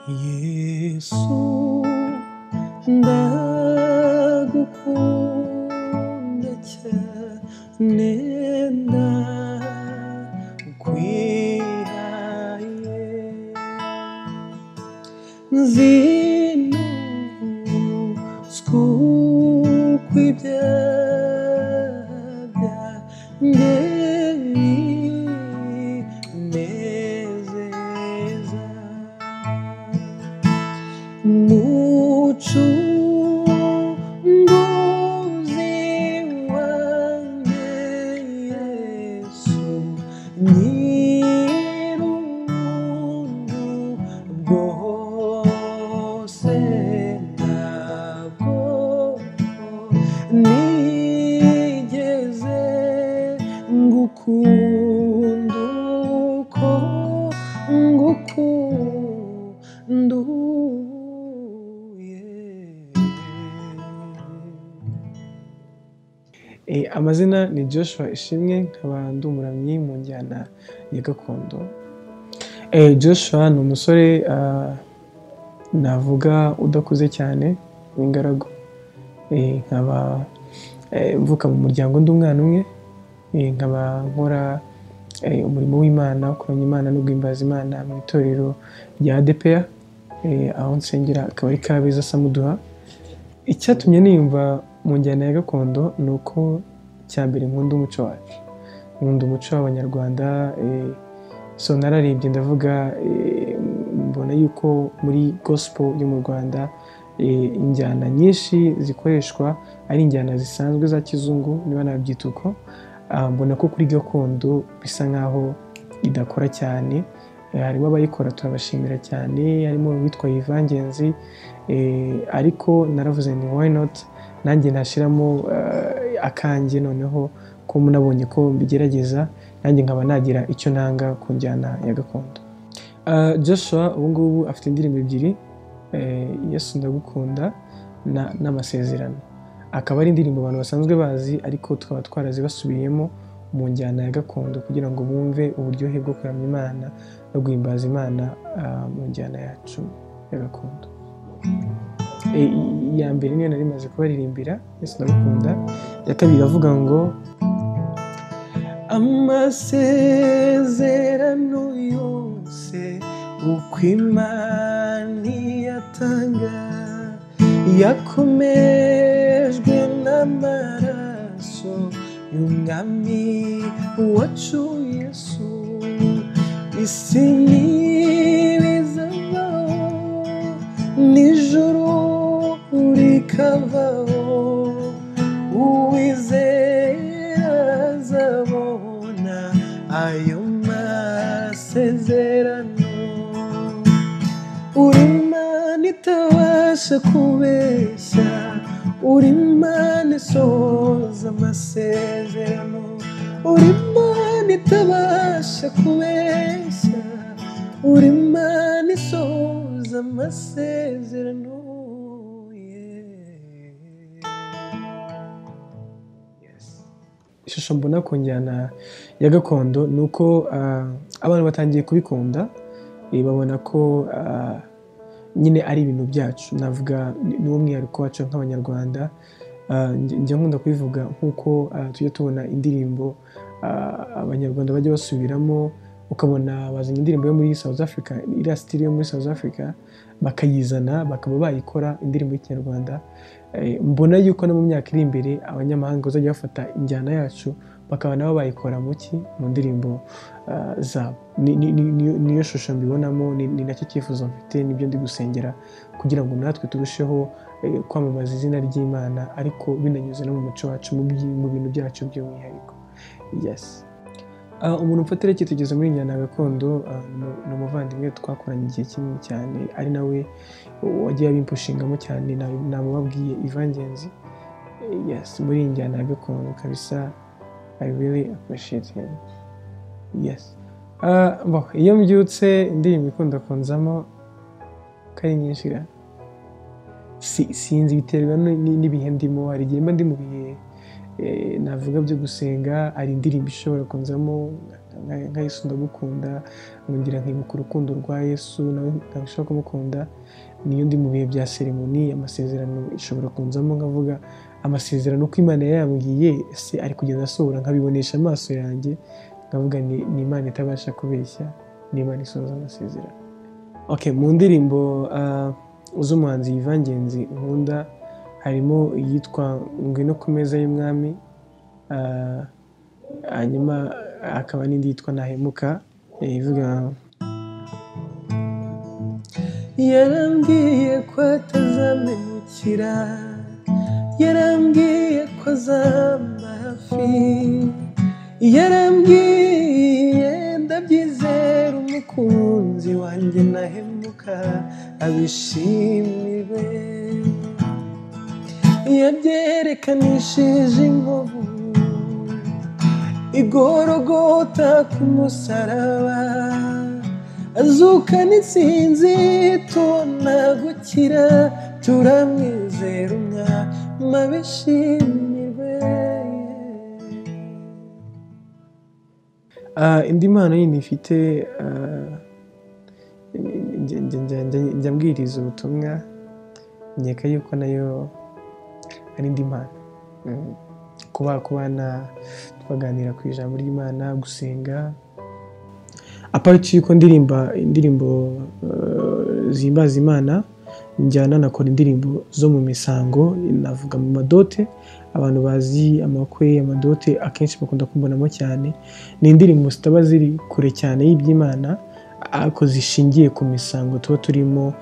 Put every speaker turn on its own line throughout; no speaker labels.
Yesu ndagukunda cyane ndakwihaye nzinuzwa uko ibyaha byanjye binezeza mucunguzi wanjye Yesu nyir'ubuntu bwose ntabwo nigeze ngukunda uko ngukunda amazina ni Joshua Ishimwe nkaba ndi umuramyi mu njyana ya gakondo. Joshua ni umusore navuga udakuze cyane w'ingaragu, nkaba mvuka mu muryango ndi umwana umwe, nkaba nkora umurimo w'Imana, kuramya Imana no guhimbaza Imana mu itorero rya ADEPR, aho nsengera akaba ari Kabeza Samuduha. Icyatumye niyumva mu njyana ya gakondo ni uko cyambere nkunda umuco wacu, nkunda umuco w'Abanyarwanda. So nararibye ndavuga mbona yuko muri gospel yo mu Rwanda injyana nyinshi zikoreshwa ari injyana zisanzwe za kizungu, niba nabyita uko. Mbona ko kuri gakondo bisa nkaho idakora cyane. Harimo abayikora turabashimira cyane, harimo uwitwa Ivangenzi, ariko naravuze ni why not nanjye nashiramo akanjye, noneho ko munabonye ko mbigerageza nanjye nkaba nagira icyo nanga ku njyana ya gakondo. Joshua ubu ngubu afite indirimbo ebyiri, Yesu ndagukunda n'amasezerano. Akaba ari indirimbo abantu basanzwe bazi, ariko tukaba twarazibasubiyemo mu njyana ya gakondo kugira ngo bumve uburyohe bwo kuramya Imana no guhimbaza Imana mu njyana yacu ya gakondo. Iya mbere niyo nari maze kubaririmbira, Yesu ndagukunda. Iya kabiri avuga ngo amasezerano yose uko Imana iyatanga yakomejwe n'amaraso y'umwami wacu Yesu. Isi n'ibizabaho n'ijuru rikavaho, uwizera azabona ayo masezerano. Uri Imana itabasha kubeshya, uri Imana isohoza amasezerano, uri Imana itabasha kubeshya, uri Imana isohoza amasezerano. Ishusho mbona ku njyana ya gakondo ni uko abantu batangiye kubikunda, babona ko nyine ari ibintu byacu. Navuga ni umwihariko wacu nk'Abanyarwanda. Njya nkunda kubivuga nk'uko tujya tubona indirimbo Abanyarwanda bajya basubiramo, ukabona bazanye indirimbo yo muri South Africa, iriya style yo muri South Africa, bakayizana bakaba bayikora indirimbo y'Ikinyarwanda. Mbona yuko no mu myaka iri imbere abanyamahanga bazajya bafata injyana yacu bakaba nabo bayikora mu ndirimbo zabo. Niyo shusho mbibonamo, ni nacyo cyifuzo mfite, nibyo ndi gusengera kugira ngo natwe turusheho kwamamaza izina ry'Imana, ariko binanyuze no mu muco wacu, mu bintu byacu by'umwihariko. Yes. Umuntu mfatira icyitegererezo muri njyana gakondo ni umuvandimwe twakoranye igihe kinini cyane, ari nawe wagiye abimpushingamo cyane, namubabwiye Ivangenzi. Yes, muri njyana ya gakondo kabisa, I really appreciate him. Yes. Iyo mbyutse indirimbo ikunda kunzamo kari nyinshi, sinzi biterwa n'ibihe ndimo. Hari igihe mba ndi mu bihe navuga byo gusenga, ari indirimbo ishobora kunzamo nka Yesu ndagukunda, ngira nkibuka urukundo rwa Yesu nawe ndashaka kumukunda. Niyo ndi mu bihe bya seremoni, amasezerano ishobora kunzamo nkavuga amasezerano uko Imana yambwiye se ari kugenda asohora, nkabibonesha amaso yanjye, nkavuga ni Imana itabasha kubeshya, ni Imana isohoza amasezerano. Mu ndirimbo z'umuhanzi Ivangenzi nkunda harimo iyitwa Ngwino ku meza y'umwami, hanyuma hakaba n'indi yitwa Nahemuka ivuga yarambwiye ko atazamemukira, yarambwiye ko azamba hafi, yarambwiye ndabyizera umukunzi wanjye Nahemuka abishimirwe. Yabyerekanishije inkovu igorogota ku musaraba, azukana intsinzi tubona gukira, turamwizera umwami abishimirwe. Indi mpano yindi ifite, njya mbwiriza ubutumwa, nkeka yuko nayo ari indi mpano. Kubana tubaganira ku ijambo ry'Imana, gusenga. Apart yuko indirimbo zihimbaza Imana, njyana nakora indirimbo zo mu misango, navuga mu madote. Abantu bazi amakwe, amadote akenshi bakunda kumbonamo cyane. Ni indirimbo zitaba ziri kure cyane y'iby'Imana, ariko zishingiye ku misango tuba turimo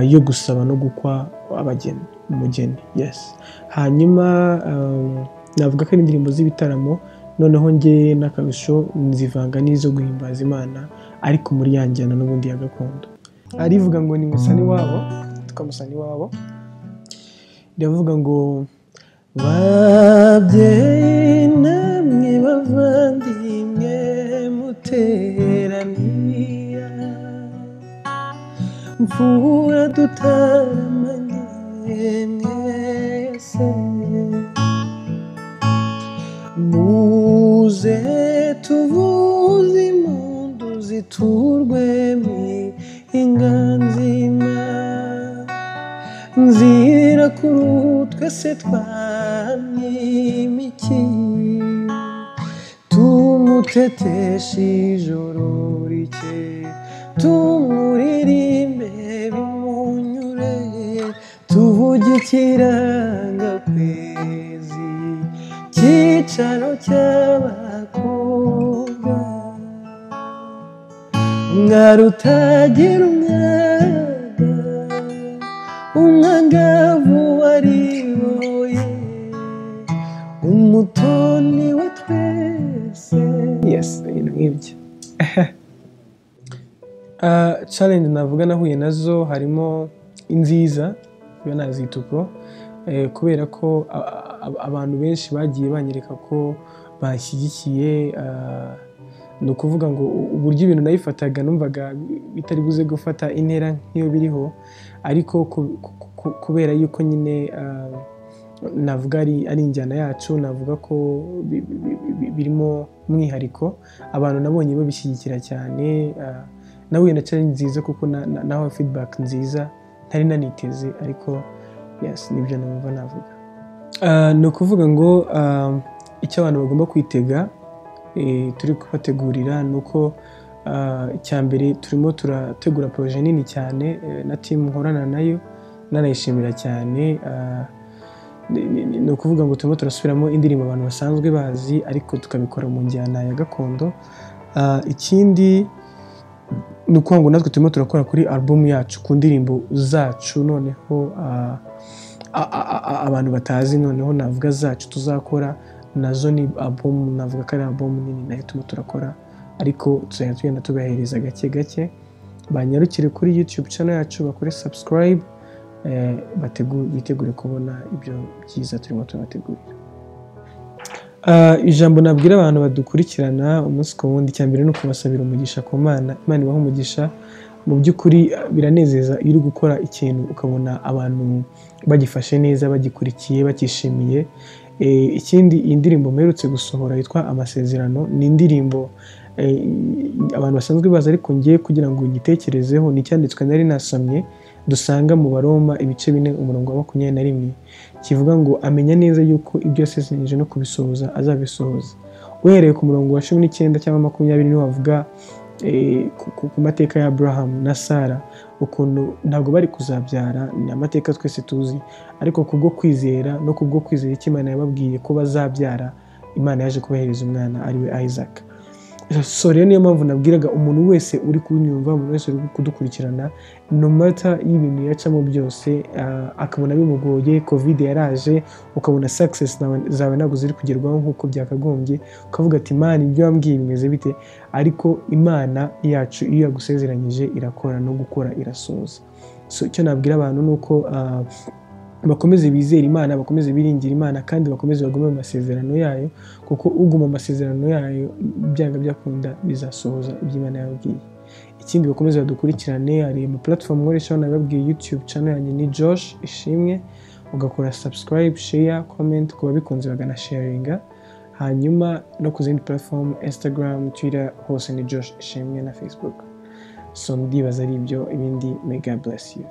yo gusaba no gukwa umugeni. Yes. Hanyuma navuga ko ari indirimbo z'ibitaramo, noneho njye n'akarusho nzivanga n'izo guhimbaza Imana, ariko muri ya njyana n'ubundi ya gakondo. Arivuga ngo ni musani wabo, tukamusani wabo. Iravuga ngo babyeyi namwe bavandimwe muteraniye, mvura dutaramanye mwese, muze tuvuze impundu ziturwemo inganzima, nzira kuru twese twamwimiki, tumuteteshe ijoro rike, tumuririmbe bimunyure, tuvuge ikirangakwezi cyicaro cy'abakobwa, umwari utagira umwaga, umwangavu wariboye, umutoni we twese. Yes, ibintu nk'ibyo. Challenge navuga nahuye nazo harimo inziza, biba nazita uko, kubera ko abantu benshi bagiye banyereka ko bashyigikiye. Ni ukuvuga ngo uburyo ibintu nabifataga numvaga bitari buze gufata intera nk'iyo biriho, ariko kubera yuko nyine navuga ari injyana yacu, navuga ko birimo umwihariko, abantu nabonye babishyigikira cyane. Nahuye na challenge nziza kuko naho feedback nziza ntari naniteze, ariko yes, nibyo numva navuga. Ni ukuvuga ngo icyo abantu bagomba kwitega turi kubategurira ni uko icya mbere turimo turategura projet nini cyane na team nkorana nayo, nanayishimira cyane. Ni ukuvuga ngo turimo turasubiramo indirimbo abantu basanzwe bazi, ariko tukabikora mu njyana ya gakondo. Ikindi ni ukuvuga ngo natwe turimo turakora kuri album yacu, ku ndirimbo zacu, noneho abantu batazi, noneho navuga zacu tuzakora nazo. Ni album, navuga ko ari album nini nayo turimo turakora, ariko tugenda tubahereza gake gake. Banyarukire kuri YouTube channel yacu, bakore subscribe, bitegure kubona ibyo byiza turimo tubategurira. Ijambo nabwira abantu badukurikirana umunsi ku wundi, cya mbere ni ukubasabira umugisha ku Mana. Imana ibaha umugisha. Mu by'ukuri biranezeza iyo uri gukora ikintu ukabona abantu bagifashe neza, bagikurikiye, bakishimiye. Ikindi iyi ndirimbo mperutse gusohora yitwa Amasezerano, ni indirimbo abantu basanzwe bazi ariko ngiye kugira ngo ngitekerezeho, ni icyanditswe nari nasomye dusanga mu Baroma ibice 4 umurongo wa 21 kivuga ngo amenya neza yuko ibyo yasezeranyije no kubisohoza azabisohoza. Uhereye ku murongo wa 19 cyangwa 20 niho bavuga ku mateka ya Abraham na Sara, ukuntu ntabwo bari kuzabyara, ni amateka twese tuzi, ariko kubwo kwizera no kubwo kwizera icyo Imana yababwiye ko bazabyara, Imana yaje kubahereza umwana ari we Isaac. So rero niyo mpamvu nabwiraga umuntu wese uri kunyumva, umuntu wese uri kudukurikirana, no matter y'ibintu yacamo byose, akabona bimugoye, covid yaraje, ukabona success zawe ntabwo ziri kugerwaho nk'uko byakagombye, ukavuga ati Imana ibyo wambwiye bimeze bite, ariko Imana yacu iyo yagusezeranyije irakora, no gukora irasohoza. So icyo nabwira abantu nuko bakomeze bizera Imana, bakomeze biringira Imana, kandi bakomeze bagume mu masezerano yayo, kuko uguma mu masezerano yayo byanga byakunda bizasohoza ibyo Imana yababwiye. Ikindi bakomeze badukurikirane, hari mu platform nkoresha nababwiye YouTube channel yanjye ni Josh Ishimwe, ugakora subscribe, share, comment, kuba bikunze bagana sharinga, hanyuma no ku zindi platform Instagram, Twitter, hose ni Josh Ishimwe na Facebook. So ndibaza ari ibyo, ibindi may God bless you.